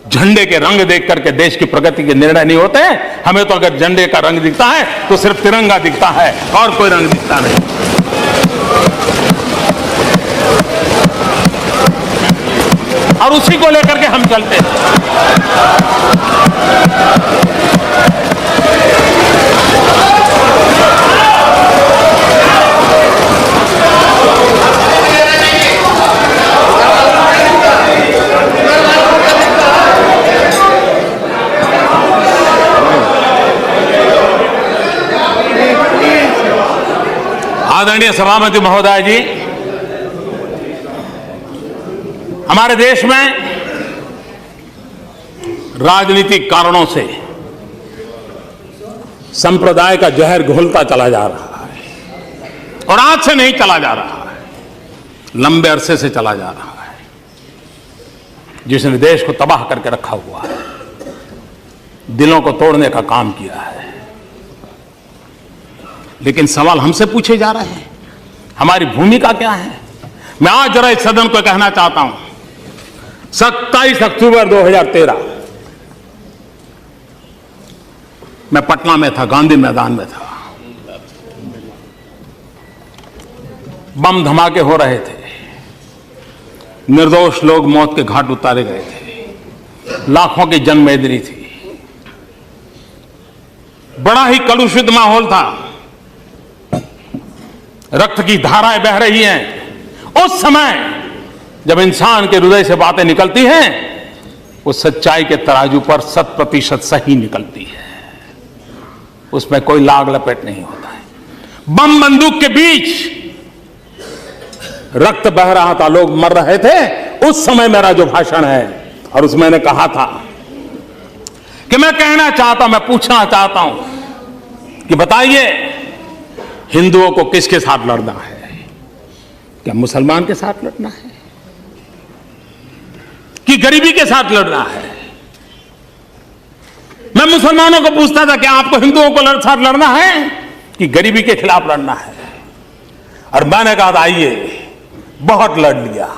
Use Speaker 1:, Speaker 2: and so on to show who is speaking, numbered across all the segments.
Speaker 1: झंडे के रंग देख करके देश की प्रगति के निर्णय नहीं होते हैं। हमें तो अगर झंडे का रंग दिखता है तो सिर्फ तिरंगा दिखता है और कोई रंग दिखता नहीं। और उसी को लेकर के हम चलते हैं। आदरणीय सभापति महोदय जी, हमारे देश में राजनीतिक कारणों से संप्रदाय का जहर घुलता चला जा रहा है और आज से नहीं चला जा रहा है, लंबे अरसे से चला जा रहा है, जिसने देश को तबाह करके रखा हुआ है, दिलों को तोड़ने का काम किया है। लेकिन सवाल हमसे पूछे जा रहे हैं, हमारी भूमिका क्या है? मैं आज जरा इस सदन को कहना चाहता हूं, 27 अक्टूबर 2013 मैं पटना में था, गांधी मैदान में था। बम धमाके हो रहे थे, निर्दोष लोग मौत के घाट उतारे गए थे, लाखों की जनमेदनी थी, बड़ा ही कलुषित माहौल था, रक्त की धाराएं बह रही हैं। उस समय जब इंसान के हृदय से बातें निकलती हैं, वो सच्चाई के तराजू पर 100% सही निकलती है, उसमें कोई लाग लपेट नहीं होता है। बम बंदूक के बीच रक्त बह रहा था, लोग मर रहे थे। उस समय मेरा जो भाषण है, और उसमें मैंने कहा था कि मैं कहना चाहता हूं, मैं पूछना चाहता हूं कि बताइए, हिंदुओं को किसके साथ लड़ना है? क्या मुसलमान के साथ लड़ना है कि गरीबी के साथ लड़ना है? मैं मुसलमानों को पूछता था कि आपको हिंदुओं को साथ लड़ना है कि गरीबी के खिलाफ लड़ना है? और मैंने कहा आइए, बहुत लड़ लिया,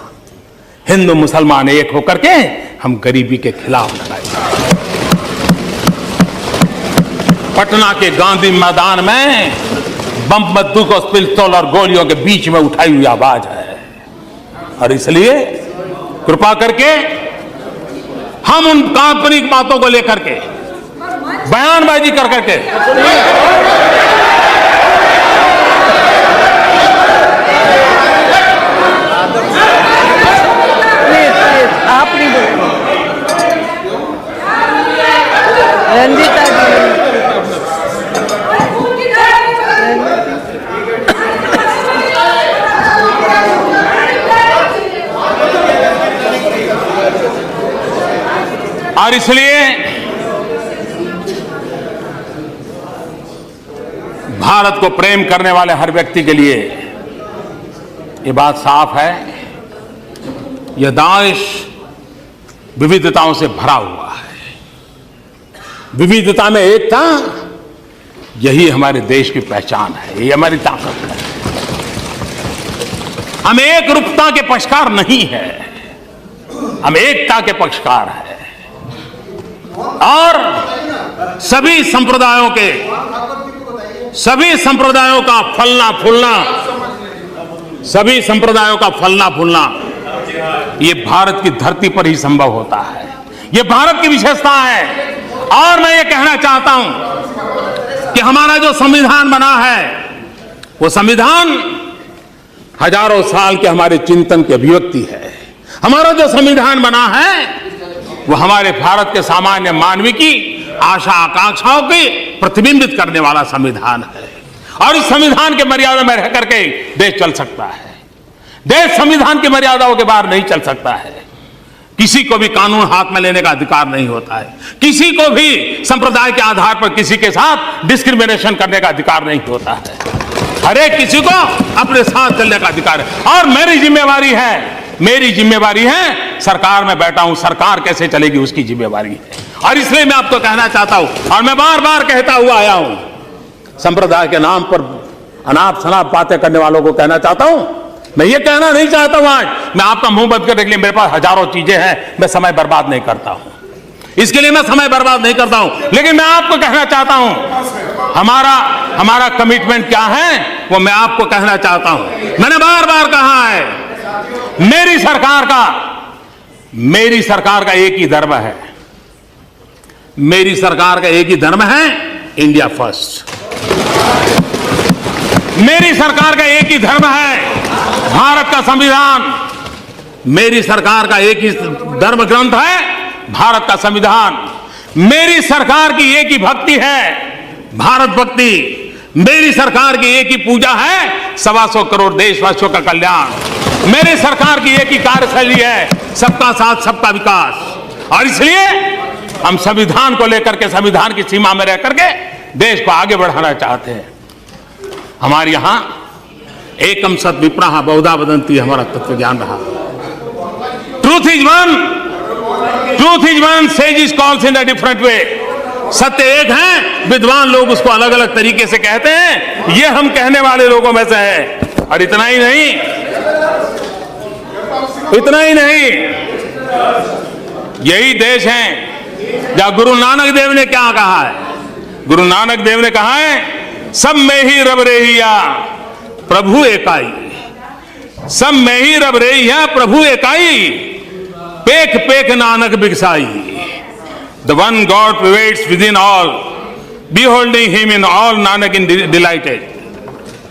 Speaker 1: हिंदू मुसलमान एक होकर के हम गरीबी के खिलाफ लड़ाएंगे। पटना के गांधी मैदान में बम बंदूक और पिस्तौल और गोलियों के बीच में उठाई हुई आवाज है, और इसलिए कृपा करके हम उन काल्पनिक बातों को लेकर के बयानबाजी कर करके
Speaker 2: आप नहीं बोलेंगे। रंजीता जी,
Speaker 1: और इसलिए भारत को प्रेम करने वाले हर व्यक्ति के लिए ये बात साफ है, यह देश विविधताओं से भरा हुआ है। विविधता में एकता, यही हमारे देश की पहचान है, यही हमारी ताकत है। हम एक रूपता के पक्षकार नहीं है, हम एकता के पक्षकार हैं। और सभी संप्रदायों का फलना फूलना ये भारत की धरती पर ही संभव होता है, ये भारत की विशेषता है। और मैं ये कहना चाहता हूं कि हमारा जो संविधान बना है, वो संविधान हजारों साल के हमारे चिंतन की अभिव्यक्ति है। हमारा जो संविधान बना है, वो हमारे भारत के सामान्य मानवी की आशा आकांक्षाओं को प्रतिबिंबित करने वाला संविधान है। और इस संविधान के मर्यादा में रह करके देश चल सकता है। देश संविधान की मर्यादाओं के बाहर नहीं चल सकता है। किसी को भी कानून हाथ में लेने का अधिकार नहीं होता है, किसी को भी संप्रदाय के आधार पर किसी के साथ डिस्क्रिमिनेशन करने का अधिकार नहीं होता है। हर एक किसी को अपने साथ चलने का अधिकार है। और मेरी जिम्मेवारी है, सरकार में बैठा हूं, सरकार कैसे चलेगी उसकी जिम्मेवारी है। और इसलिए मैं आपको कहना चाहता हूं, और मैं बार बार कहता हुआ आया हूं, संप्रदाय के नाम पर अनाप शनाप बातें करने वालों को कहना चाहता हूं, मैं ये कहना नहीं चाहता हूं आज मैं आपका मुंह बंद कर रख लिया, मेरे पास हजारों चीजें हैं, मैं समय बर्बाद नहीं करता हूं। इसके लिए मैं समय बर्बाद नहीं करता हूं, लेकिन मैं आपको कहना चाहता हूं हमारा कमिटमेंट क्या है वो मैं आपको कहना चाहता हूं। मैंने बार बार कहा है, मेरी सरकार का एक ही धर्म है, मेरी सरकार का एक ही धर्म है, इंडिया फर्स्ट। मेरी सरकार का एक ही धर्म है, भारत का संविधान। मेरी सरकार का एक ही धर्म ग्रंथ है, भारत का संविधान। मेरी सरकार की एक ही भक्ति है, भारत भक्ति। मेरी सरकार की एक ही पूजा है, 125 करोड़ देशवासियों का कल्याण। मेरी सरकार की एक ही कार्यशैली है, सबका साथ सबका विकास। और इसलिए हम संविधान को लेकर के, संविधान की सीमा में रह करके देश को आगे बढ़ाना चाहते हैं। हमारे यहां एकम सत विप्रहा बहुधा वदंती हमारा तत्व ज्ञान रहा। Truth is one, says is calls in a different way. सत्य एक है, विद्वान लोग उसको अलग अलग तरीके से कहते हैं। ये हम कहने वाले लोगों में से है। और इतना ही नहीं, यही देश है जहां गुरु नानक देव ने क्या कहा है। गुरु नानक देव ने कहा है, सब में ही रब रेहिया प्रभु एकाई। सब में ही रब रेहिया प्रभु एकाई, पेख पेख Nanak बिगसाई। The one God pervades within all, beholding him in all, Nanak in delighted।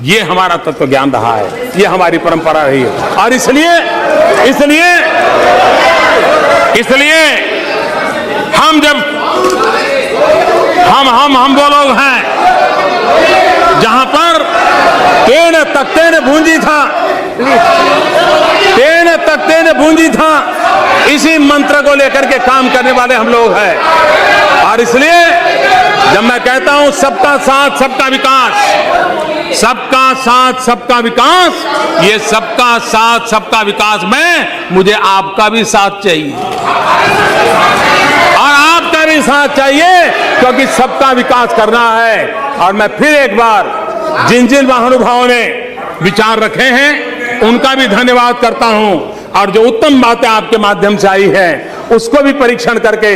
Speaker 1: ये हमारा तत्व ज्ञान रहा है, ये हमारी परंपरा रही है। और इसलिए हम जब हम वो लोग हैं जहां पर तेन तख्ते ने भूंजी था, तेन तख्ते ने भूंजी था, इसी मंत्र को लेकर के काम करने वाले हम लोग हैं। और इसलिए जब मैं कहता हूं सबका साथ सबका विकास, सबका साथ सबका विकास, ये सबका साथ सबका विकास में मुझे आपका भी साथ चाहिए और आपका भी साथ चाहिए, क्योंकि सबका विकास करना है। और मैं फिर एक बार जिन जिन महानुभावों ने विचार रखे हैं उनका भी धन्यवाद करता हूं। और जो उत्तम बातें आपके माध्यम से आई है उसको भी परीक्षण करके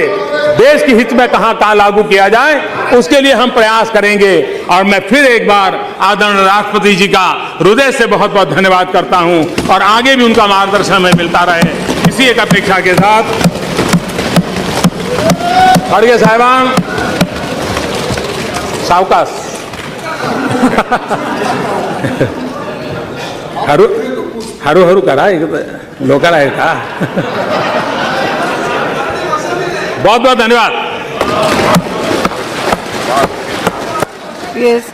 Speaker 1: देश के हित में कहां लागू किया जाए, उसके लिए हम प्रयास करेंगे। और मैं फिर एक बार आदरणीय राष्ट्रपति जी का हृदय से बहुत बहुत धन्यवाद करता हूं और आगे भी उनका मार्गदर्शन हमें मिलता रहे, इसी एक अपेक्षा के साथ। खड़गे साहिबान सावकाश हरू करा लोकल है का। बहुत बहुत धन्यवाद।
Speaker 2: Yes.